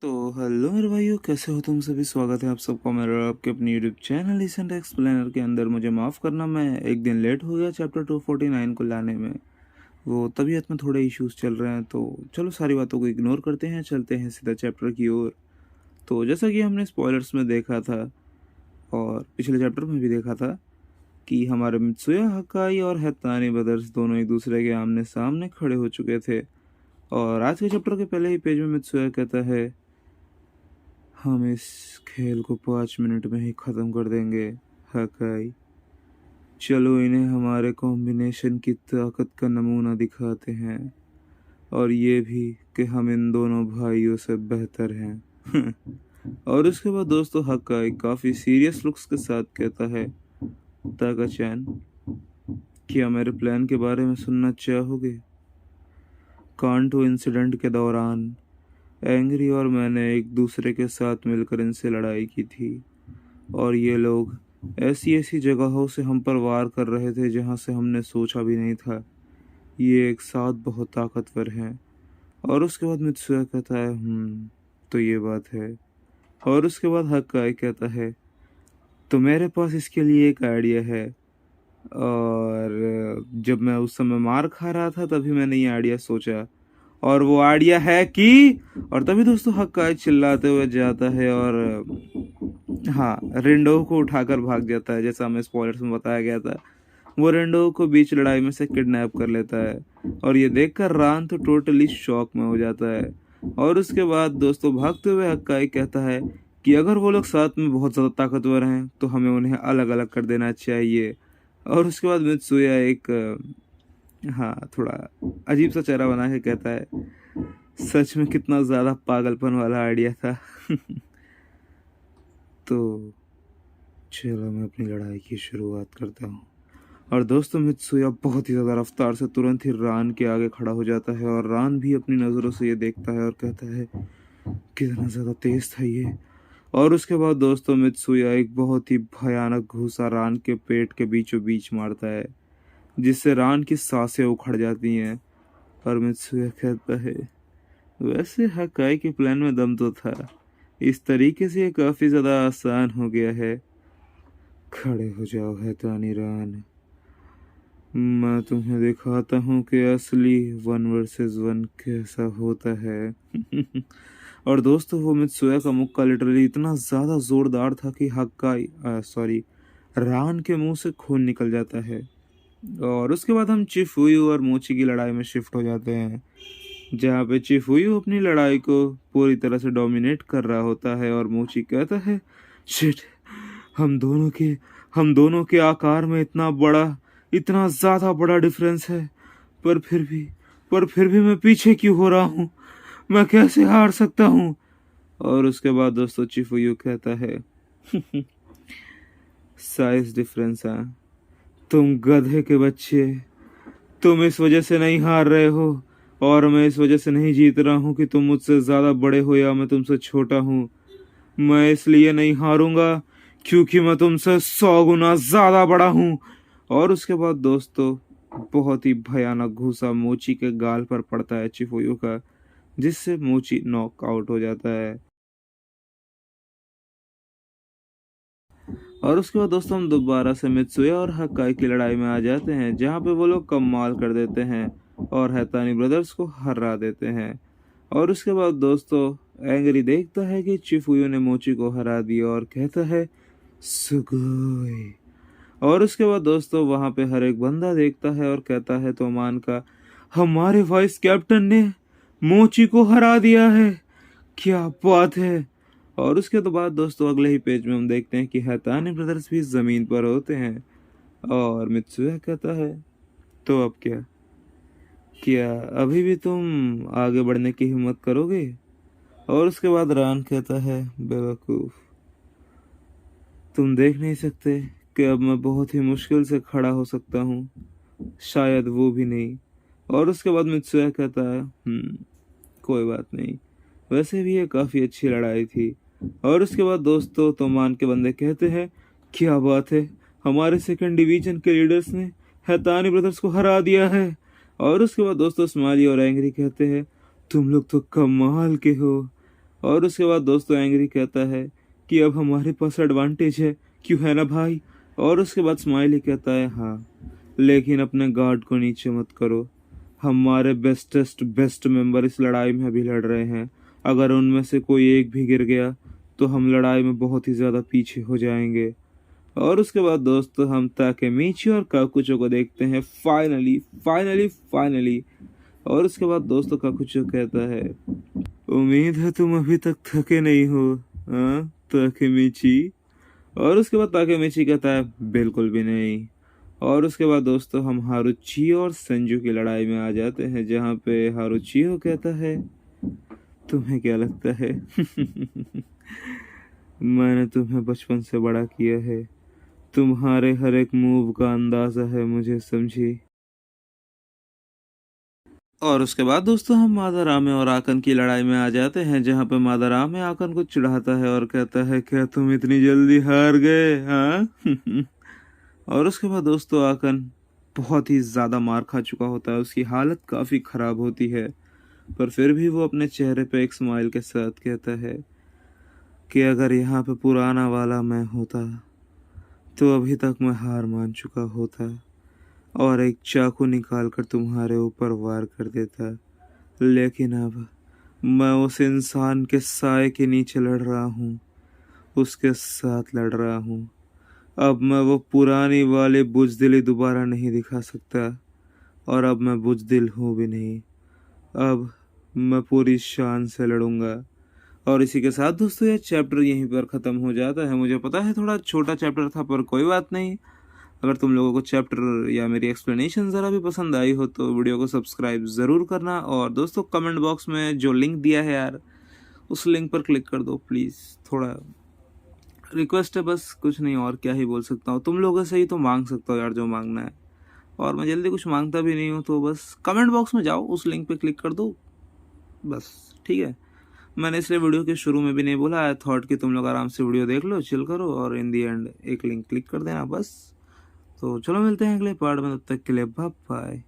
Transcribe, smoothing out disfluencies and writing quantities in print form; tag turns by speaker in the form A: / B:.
A: तो हेलो मेरे भाइयों, कैसे हो तुम सभी। स्वागत है आप सबका मेरा आपके अपनी यूट्यूब चैनल लिसन एक्सप्लेनर के अंदर। मुझे माफ़ करना, मैं एक दिन लेट हो गया चैप्टर 249 को लाने में। वो तबीयत में थोड़े इश्यूज चल रहे हैं, तो चलो सारी बातों को इग्नोर करते हैं, चलते हैं सीधा चैप्टर की ओर। तो जैसा कि हमने स्पॉयलर्स में देखा था और पिछले चैप्टर में भी देखा था कि हमारे मित्सुया हकाई और हैतानी ब्रदर्स दोनों एक दूसरे के आमने सामने खड़े हो चुके थे। और आज के चैप्टर के पहले ही पेज में मित्सुया कहता है, हम इस खेल को 5 मिनट में ही ख़त्म कर देंगे हकाई। चलो इन्हें हमारे कॉम्बिनेशन की ताकत का नमूना दिखाते हैं, और ये भी कि हम इन दोनों भाइयों से बेहतर हैं। और उसके बाद दोस्तों हकाई काफ़ी सीरियस लुक्स के साथ कहता है, ताका-चैन, क्या मेरे प्लान के बारे में सुनना चाहोगे? कांटो इंसिडेंट के दौरान एंग्री और मैंने एक दूसरे के साथ मिलकर इनसे लड़ाई की थी, और ये लोग ऐसी ऐसी जगहों से हम पर वार कर रहे थे जहां से हमने सोचा भी नहीं था। ये एक साथ बहुत ताकतवर हैं। और उसके बाद मित्सुया कहता है, तो ये बात है। और उसके बाद हक्काई कहता है, तो मेरे पास इसके लिए एक आइडिया है। और जब मैं उस समय मार खा रहा था तभी मैंने ये आइडिया सोचा, और वो आइडिया है कि। और तभी दोस्तों हक्काई चिल्लाते हुए जाता है और हाँ, रेंडो को उठाकर भाग जाता है। जैसा हमें स्पॉयलर्स में बताया गया था, वो रेंडो को बीच लड़ाई में से किडनैप कर लेता है। और ये देखकर रान तो टोटली शॉक में हो जाता है। और उसके बाद दोस्तों भागते हुए हक्काई कहता है कि अगर वो लोग साथ में बहुत ज़्यादा ताकतवर हैं तो हमें उन्हें अलग अलग कर देना चाहिए। और उसके बाद मित्सुया एक हाँ, थोड़ा अजीब सा चेहरा बना के कहता है, सच में कितना ज़्यादा पागलपन वाला आइडिया था। तो चलो मैं अपनी लड़ाई की शुरुआत करता हूँ। और दोस्तों मित्सुया बहुत ही ज़्यादा रफ्तार से तुरंत ही रान के आगे खड़ा हो जाता है, और रान भी अपनी नज़रों से ये देखता है और कहता है, कितना ज़्यादा तेज़ था ये। और उसके बाद दोस्तों मित्सुया एक बहुत ही भयानक घूसा रान के पेट के बीचों बीच मारता है, जिससे रान की सांसें उखड़ जाती हैं। और मित्सुया कहता है, वैसे हकाई के प्लान में दम तो था, इस तरीके से ये काफ़ी ज़्यादा आसान हो गया है। खड़े हो जाओ हैतानी रान, मैं तुम्हें दिखाता हूँ कि असली 1 वर्सेस 1 कैसा होता है। और दोस्तों वो मित्सुया का मुक्का लिटरली इतना ज़्यादा ज़ोरदार था कि हक्काई सॉरी रान के मुंह से खून निकल जाता है। और उसके बाद हम चिफुयू और मोची की लड़ाई में शिफ्ट हो जाते हैं, जहाँ पे चिफुयू अपनी लड़ाई को पूरी तरह से डोमिनेट कर रहा होता है, और मोची कहता है, शिट, हम दोनों के हम दोनों के आकार में इतना ज़्यादा बड़ा डिफरेंस है, पर फिर भी मैं पीछे क्यों हो रहा हूँ, मैं कैसे हार सकता हूँ। और उसके बाद दोस्तों चिफुयू कहता है, साइज डिफरेंस है, तुम गधे के बच्चे, तुम इस वजह से नहीं हार रहे हो, और मैं इस वजह से नहीं जीत रहा हूँ कि तुम मुझसे ज़्यादा बड़े हो या मैं तुमसे छोटा हूँ। मैं इसलिए नहीं हारूंगा क्योंकि मैं तुमसे 100 गुना ज़्यादा बड़ा हूँ। और उसके बाद दोस्तों बहुत ही भयानक घूसा मोची के गाल पर पड़ता है चिफुयू का, जिससे मोची नॉक आउट हो जाता है। और उसके बाद दोस्तों हम दोबारा से मित्सुया और हक्काई की लड़ाई में आ जाते हैं, जहाँ पे वो लोग कमाल कर देते हैं और हैतानी ब्रदर्स को हरा देते हैं। और उसके बाद दोस्तों एंग्री देखता है कि चिफुयू ने मोची को हरा दिया और कहता है, सुगोई। और उसके बाद दोस्तों वहां पे हर एक बंदा देखता है और कहता है, तो मान का हमारे वाइस कैप्टन ने मोची को हरा दिया है, क्या बात है। और उसके तो बाद दोस्तों अगले ही पेज में हम देखते हैं कि हैतानी ब्रदर्स भी जमीन पर होते हैं, और मित्सुया कहता है, तो अब क्या क्या अभी भी तुम आगे बढ़ने की हिम्मत करोगे। और उसके बाद रान कहता है, बेवकूफ, तुम देख नहीं सकते कि अब मैं बहुत ही मुश्किल से खड़ा हो सकता हूँ, शायद वो भी नहीं। और उसके बाद मित्सुया कहता है, कोई बात नहीं, वैसे भी ये काफ़ी अच्छी लड़ाई थी। और उसके बाद दोस्तों तोमान के बंदे कहते हैं, क्या बात है, हमारे सेकंड डिवीजन के लीडर्स ने हैतानी ब्रदर्स को हरा दिया है। और उसके बाद दोस्तों स्माइली और एंग्री कहते हैं, तुम लोग तो कमाल के हो, और उसके बाद दोस्तों एंग्री कहता है कि अब हमारे पास एडवांटेज है, क्यों है ना भाई। और उसके बाद स्माइली कहता है हाँ, लेकिन अपने गार्ड को नीचे मत करो, हमारे बेस्ट मेंबर इस लड़ाई में अभी लड़ रहे हैं, अगर उनमें से कोई एक भी गिर गया तो हम लड़ाई में बहुत ही ज्यादा पीछे हो जाएंगे। और उसके बाद दोस्तों हम ताकेमीची और काकुचो को देखते हैं, फाइनली फाइनली फाइनली। और उसके बाद दोस्तों काकुचो कहता है उम्मीद है तुम अभी तक थके नहीं हो, हाँ ताकेमीची। और उसके बाद ताकेमीची कहता है बिल्कुल भी नहीं। और उसके बाद दोस्तों हम हारुचियो और संजू की लड़ाई में आ जाते हैं, जहाँ पे हारुचियो कहता है तुम्हें क्या लगता है मैंने तुम्हें बचपन से बड़ा किया है, तुम्हारे हर एक मूव का अंदाजा है मुझे, समझी। और उसके बाद दोस्तों हम मादारामे और आकन की लड़ाई में आ जाते हैं, जहाँ पे मादारामे आकन को चिढ़ाता है और कहता है क्या तुम इतनी जल्दी हार गए, हाँ और उसके बाद दोस्तों आकन बहुत ही ज्यादा मार खा चुका होता है, उसकी हालत काफी खराब होती है, पर फिर भी वो अपने चेहरे पे एक स्माइल के साथ कहता है कि अगर यहाँ पे पुराना वाला मैं होता तो अभी तक मैं हार मान चुका होता और एक चाकू निकालकर तुम्हारे ऊपर वार कर देता, लेकिन अब मैं उस इंसान के साए के नीचे लड़ रहा हूँ, उसके साथ लड़ रहा हूँ। अब मैं वो पुरानी वाली बुजदिली दोबारा नहीं दिखा सकता, और अब मैं बुजदिल हूँ भी नहीं, अब मैं पूरी शान से लड़ूंगा। और इसी के साथ दोस्तों ये चैप्टर यहीं पर ख़त्म हो जाता है। मुझे पता है थोड़ा छोटा चैप्टर था, पर कोई बात नहीं। अगर तुम लोगों को चैप्टर या मेरी एक्सप्लेनेशन ज़रा भी पसंद आई हो तो वीडियो को सब्सक्राइब ज़रूर करना, और दोस्तों कमेंट बॉक्स में जो लिंक दिया है यार उस लिंक पर क्लिक कर दो प्लीज़, थोड़ा रिक्वेस्ट है बस, कुछ नहीं और क्या ही बोल सकता हूँ। तुम लोगों से ही तो मांग सकता हूँ यार जो मांगना है, और मैं जल्दी कुछ मांगता भी नहीं हूँ, तो बस कमेंट बॉक्स में जाओ उस लिंक पे क्लिक कर दो बस, ठीक है। मैंने इसलिए वीडियो के शुरू में भी नहीं बोला, आई थॉट कि तुम लोग आराम से वीडियो देख लो, चिल करो, और इन दी एंड एक लिंक क्लिक कर देना बस। तो चलो मिलते हैं अगले पार्ट में, तब तक के लिए बाय बाय।